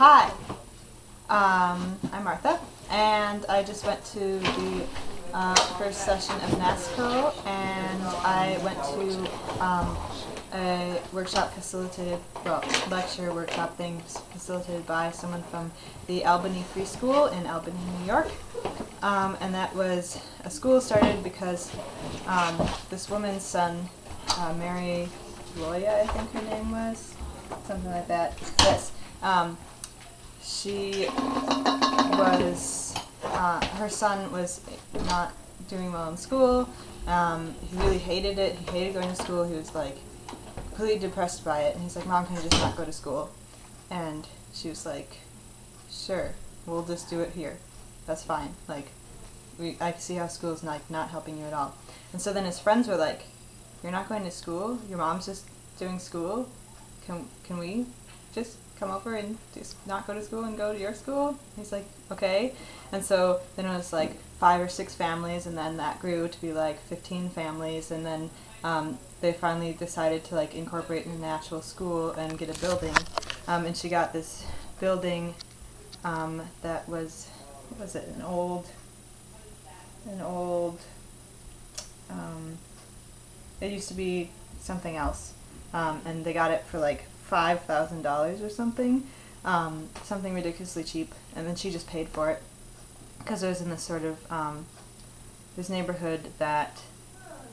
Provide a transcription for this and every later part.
Hi, I'm Martha, and I just went to the first session of NASCO, and I went to a workshop facilitated, well, lecture workshop thing facilitated by someone from the Albany Free School in Albany, New York. And that was a school started because this woman's son, Mary Loya, I think her name was, something like that. Yes. She was, her son was not doing well in school. He really hated it. He hated going to school. He was like completely depressed by it. And he's like, "Mom, can I just not go to school?" And she was like, "Sure, we'll just do it here. That's fine. Like, I see how school's not helping you at all." And so then his friends were like, "You're not going to school? Your mom's just doing school? Can we just come over and just not go to school and go to your school?" He's like, "Okay." And so then it was like 5 or 6 families, and then that grew to be like 15 families, and then they finally decided to like incorporate in an actual school and get a building. And she got this building that was, what was it, an old it used to be something else, and they got it for like $5,000 or something, something ridiculously cheap, and then she just paid for it because it was in this sort of this neighborhood that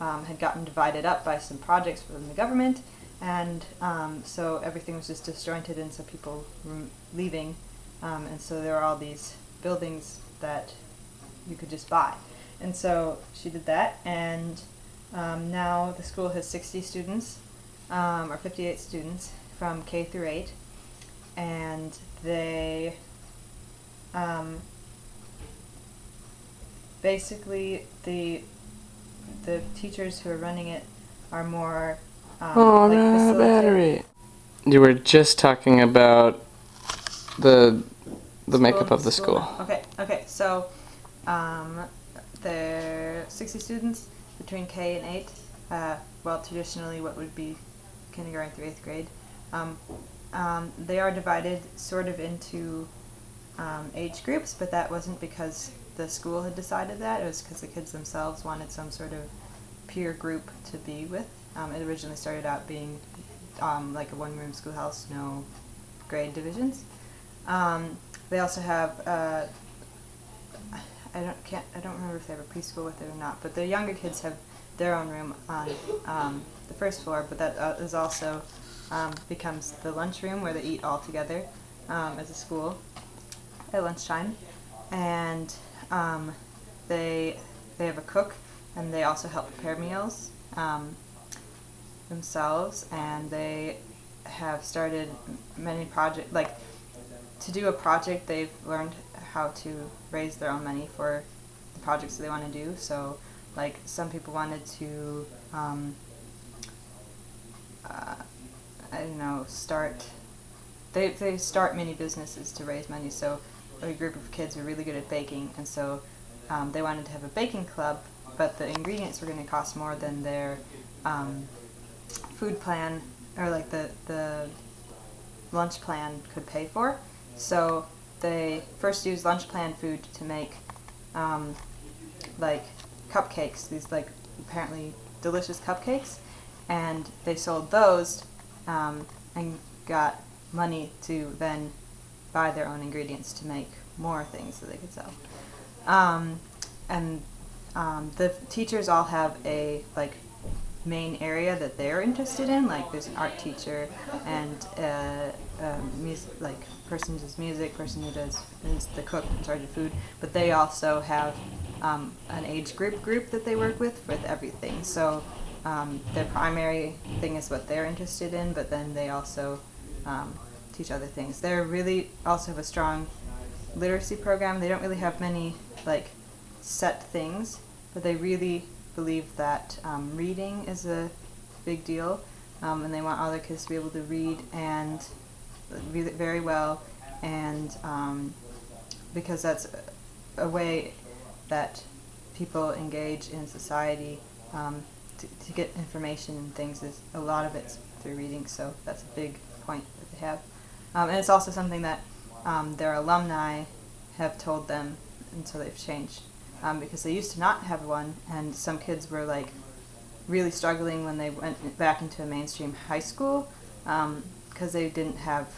had gotten divided up by some projects from the government, and so everything was just disjointed, and so people were leaving, and so there were all these buildings that you could just buy, and so she did that, and now the school has 60 students, or 58 students from K through 8, and they basically the teachers who are running it are more like battery. You were just talking about the makeup of the school. Okay. So there are 60 students between K and 8. Well, traditionally, what would be kindergarten through 8th grade. They are divided sort of into age groups, but that wasn't because the school had decided that. It was because the kids themselves wanted some sort of peer group to be with. It originally started out being like a one-room schoolhouse, no grade divisions. They also have I don't remember if they have a preschool with it or not, but the younger kids have their own room on the first floor, but that is also becomes the lunchroom where they eat all together as a school at lunchtime, and they have a cook, and they also help prepare meals themselves, and they have started many projects. Like, to do a project, they've learned how to raise their own money for the projects that they want to do. So, like, some people wanted to I don't know, they start many businesses to raise money. So a group of kids are really good at baking, and so they wanted to have a baking club, but the ingredients were going to cost more than their food plan, or like the lunch plan could pay for. So they first used lunch plan food to make like cupcakes, these like apparently delicious cupcakes, and they sold those and got money to then buy their own ingredients to make more things that they could sell. And the teachers all have a like main area that they're interested in. Like, there's an art teacher, and music, like person who does music, person who is the cook in charge of food. But they also have an age group that they work with everything. So their primary thing is what they're interested in, but then they also teach other things. They really also have a strong literacy program. They don't really have many like set things, but they really believe that reading is a big deal, and they want all their kids to be able to read and read it very well, and because that's a way that people engage in society, to get information and things, is a lot of it's through reading, so that's a big point that they have. And it's also something that their alumni have told them, and so they've changed, because they used to not have one, and some kids were like really struggling when they went back into a mainstream high school, because they didn't have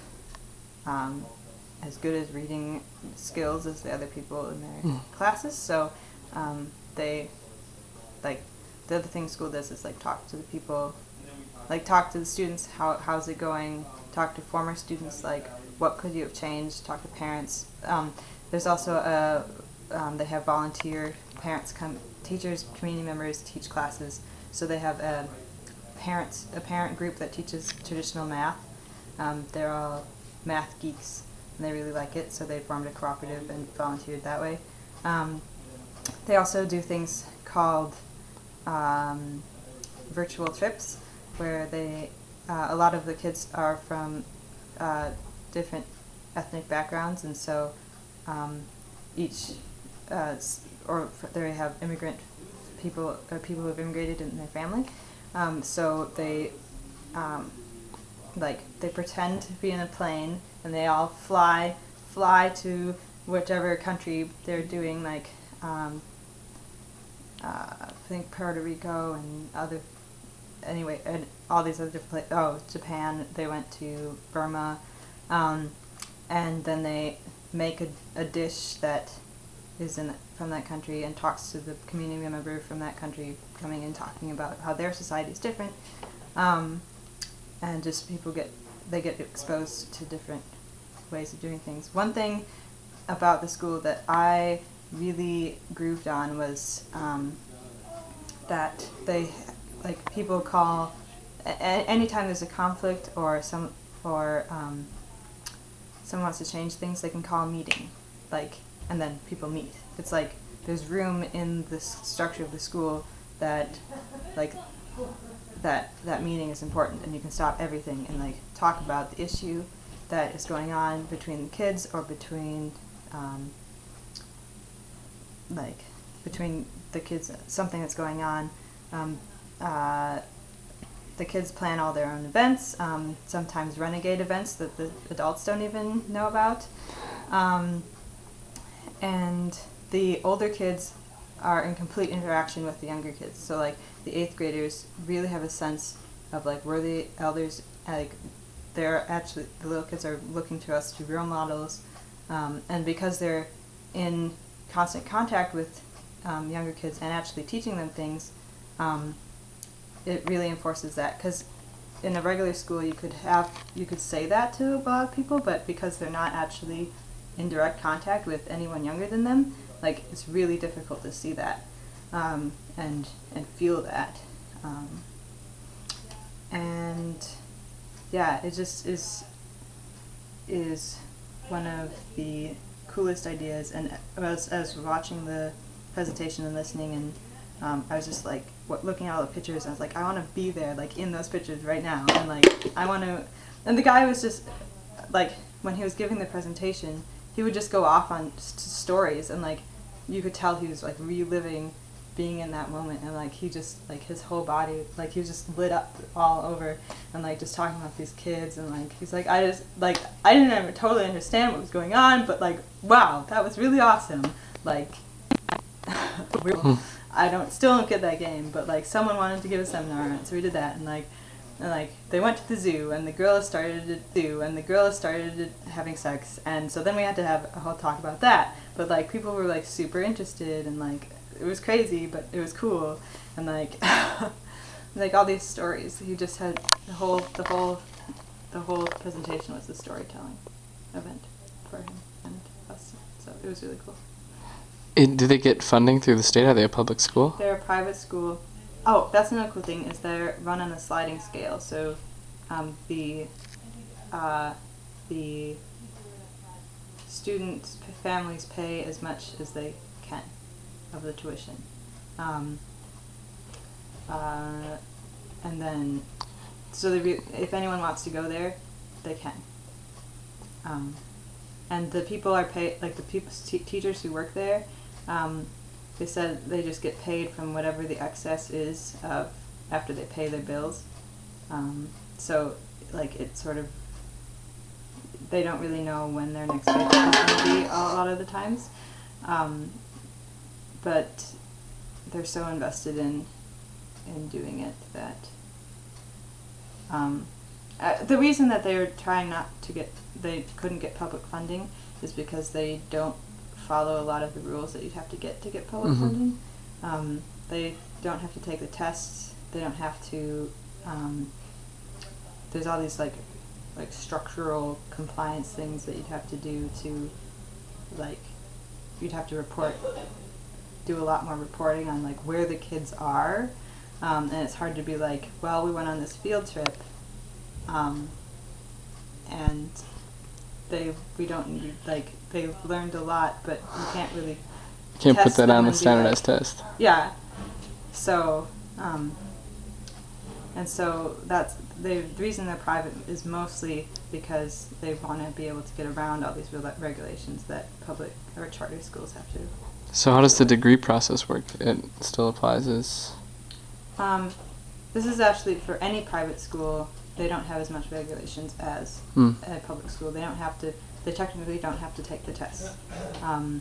as good as reading skills as the other people in their classes. So they, like, the other thing school does is like talk to the people, like talk to the students, how's it going, talk to former students, like what could you have changed, talk to parents. There's also they have volunteer parents come, teachers, community members teach classes. So they have a parent group that teaches traditional math. They're all math geeks and they really like it, so they formed a cooperative and volunteered that way. They also do things called virtual trips, where they a lot of the kids are from different ethnic backgrounds, and so each they have immigrant people or people who have immigrated in their family. So they they pretend to be in a plane and they all fly to whichever country they're doing, like I think Puerto Rico and and all these other different places. Japan, they went to Burma, and then they make a dish that is from that country and talks to the community member from that country coming and talking about how their society is different, and just people get exposed to different ways of doing things. One thing about the school that I really grooved on was that they, like, people call anytime there's a conflict or someone wants to change things, they can call a meeting, and then people meet. It's like there's room in the structure of the school that that meeting is important, and you can stop everything and talk about the issue that is going on between the kids or between between the kids, something that's going on. The kids plan all their own events, sometimes renegade events that the adults don't even know about. And the older kids are in complete interaction with the younger kids. So the 8th graders really have a sense of where the elders, they're actually, the little kids are looking to us to be role models. And because they're in constant contact with younger kids and actually teaching them things, it really enforces that. Because in a regular school you could say that to a lot of people, but because they're not actually in direct contact with anyone younger than them, it's really difficult to see that and feel that. And yeah, it just is one of the coolest ideas. And as I was watching the presentation and listening, and I was just looking at all the pictures, and I was like, I want to be there, in those pictures right now, and I want to. And the guy was just when he was giving the presentation, he would just go off on stories, and you could tell he was reliving being in that moment, and he just his whole body, he was just lit up all over, and just talking about these kids, and he's I just I didn't ever totally understand what was going on, but wow, that was really awesome. Still don't get that game, but someone wanted to give a seminar, so we did that, and they went to the zoo, and the gorilla started having sex, and so then we had to have a whole talk about that. But people were super interested, and it was crazy, but it was cool, and all these stories. He just had the whole presentation was a storytelling event for him and us, so it was really cool. Do they get funding through the state? Are they a public school? They're a private school. Oh, that's another cool thing, is they're run on a sliding scale. So the students' families pay as much as they can of the tuition. And then, so if anyone wants to go there, they can. And the people are paid, teachers who work there, they said they just get paid from whatever the excess is after they pay their bills. So it sort of they don't really know when their next paycheck is going to be a lot of the times. But they're so invested in doing it that the reason that they're trying they couldn't get public funding is because they don't follow a lot of the rules that you'd have to get public funding. They don't have to take the tests. They don't have to. There's all these like structural compliance things that you'd have to do to, like, you'd have to do a lot more reporting on like where the kids are, and it's hard to be like, well, we went on this field trip, and they learned a lot, but you can't really Can't put test that them on the and be standardized like, test. yeah. So, and so that's the reason they're private is mostly because they want to be able to get around all these regulations that public or charter schools have to. So how does the degree process work? It still applies as... This is actually for any private school. They don't have as much regulations as a public school. They technically don't have to take the test. And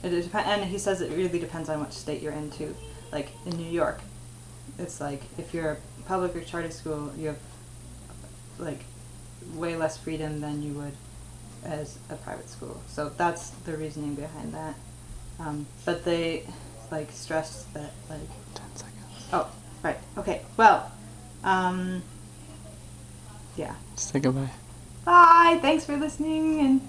he says it really depends on which state you're in too. Like in New York, it's like if you're a public or charter school, you have like way less freedom than you would as a private school. So that's the reasoning behind that. But they like stress that like 10 seconds. Oh, right. Okay. Well, yeah. Say goodbye. Bye. Thanks for listening and